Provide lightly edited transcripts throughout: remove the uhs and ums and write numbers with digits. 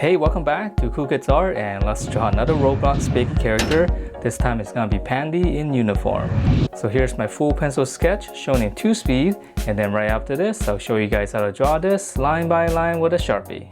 Hey, welcome back to Cool Kids Art, and let's draw another Roblox Piggy character. This time it's gonna be Pandy in uniform. So here's my full pencil sketch shown in 2 speed, and then right after this I'll show you guys how to draw this line by line with a sharpie.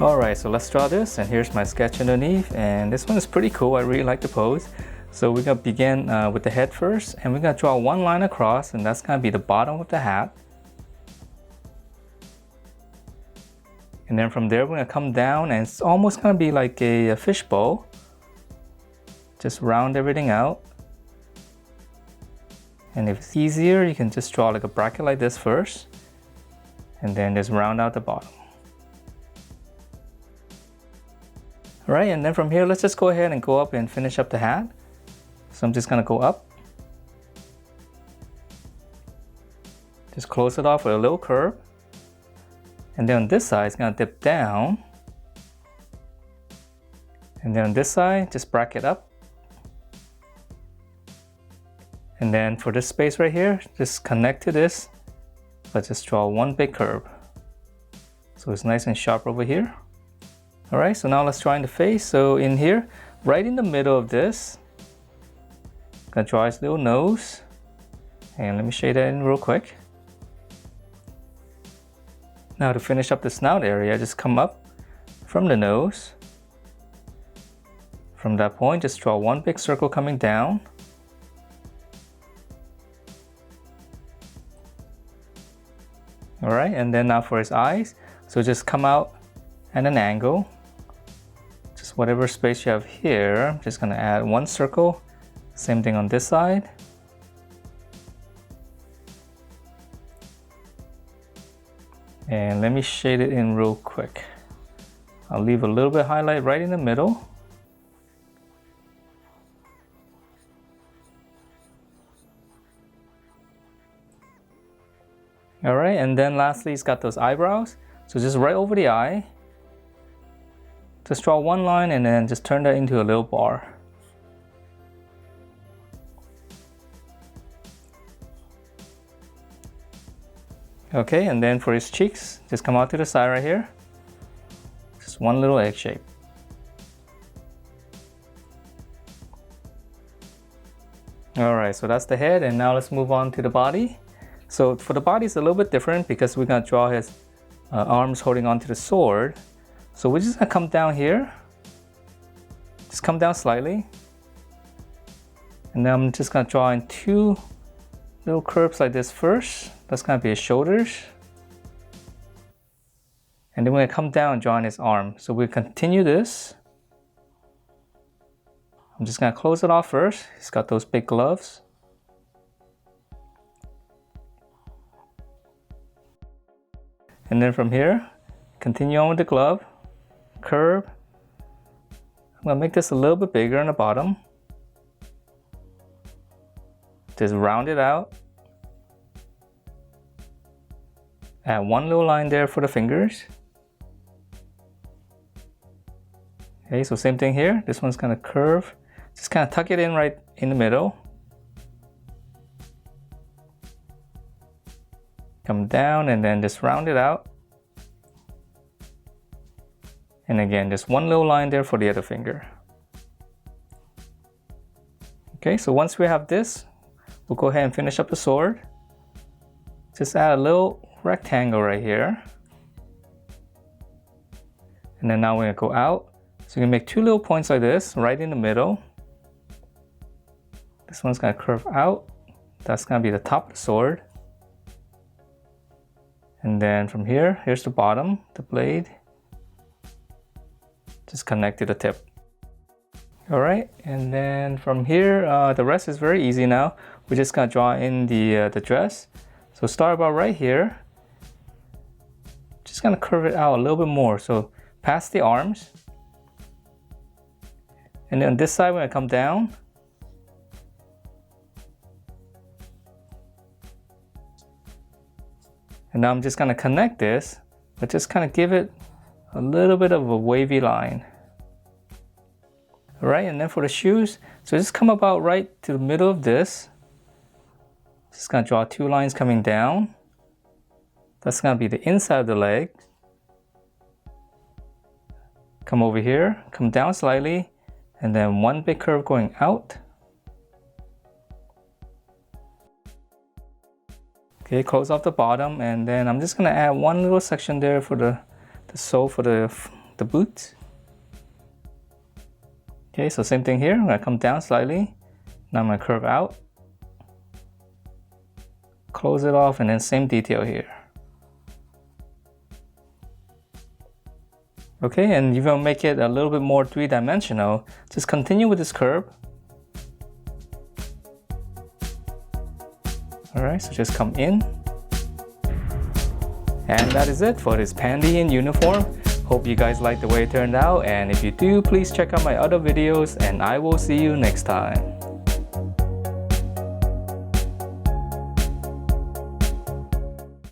Alright, so let's draw this, and here's my sketch underneath, and this one is pretty cool. I really like the pose. So we're going to begin with the head first, and we're going to draw one line across, and that's going to be the bottom of the hat. And then from there we're going to come down, and it's almost going to be like a fishbowl. Just round everything out. And if it's easier, you can just draw like a bracket like this first, and then just round out the bottom. Alright, and then from here, let's just go ahead and go up and finish up the hat. So I'm just gonna go up. Just close it off with a little curve. And then on this side, it's gonna dip down. And then on this side, just bracket up. And then for this space right here, just connect to this, but just draw one big curve. So it's nice and sharp over here. Alright, so now let's draw in the face. So in here, right in the middle of this, I'm gonna draw his little nose. And let me shade that in real quick. Now to finish up the snout area, just come up from the nose. From that point, just draw one big circle coming down. Alright, and then now for his eyes, so just come out at an angle. Just whatever space you have here, I'm just gonna add one circle. Same thing on this side. And let me shade it in real quick. I'll leave a little bit highlight right in the middle. Alright, and then lastly, it's got those eyebrows. So just right over the eye, just draw one line and then just turn that into a little bar. Okay, and then for his cheeks, just come out to the side right here. Just one little egg shape. Alright, so that's the head, and now let's move on to the body. So for the body, it's a little bit different because we're going to draw his arms holding onto the sword. So we're just gonna come down here, just come down slightly, and then I'm just gonna draw in two little curves like this first. That's gonna be his shoulders. And then we're gonna come down drawing his arm. So we continue this. I'm just gonna close it off first. He's got those big gloves. And then from here, continue on with the glove, curve. I'm gonna make this a little bit bigger on the bottom. Just round it out. Add one little line there for the fingers. Okay, so same thing here. This one's gonna curve. Just kind of tuck it in right in the middle. Come down and then just round it out. And again, just one little line there for the other finger. Okay, so once we have this, we'll go ahead and finish up the sword. Just add a little rectangle right here. And then now we're gonna go out. So you can make two little points like this, right in the middle. This one's gonna curve out. That's gonna be the top of the sword. And then from here, here's the bottom, the blade. Just connect to the tip. All right, and then from here, the rest is very easy now. We're just gonna draw in the dress. So start about right here. Just gonna curve it out a little bit more. So past the arms. And then on this side, we're gonna come down. And now I'm just gonna connect this, but just kind of give it a little bit of a wavy line. All right, and then for the shoes, so just come about right to the middle of this. Just gonna draw two lines coming down. That's gonna be the inside of the leg. Come over here, come down slightly, and then one big curve going out. Okay, close off the bottom, and then I'm just gonna add one little section there for the sole for the boot. Okay, so same thing here. I'm gonna come down slightly. Now I'm gonna curve out. Close it off, and then same detail here. Okay, and you're gonna make it a little bit more three-dimensional. Just continue with this curve. Alright, so just come in. And that is it for this Pandy in uniform. Hope you guys like the way it turned out, and if you do, please check out my other videos, and I will see you next time.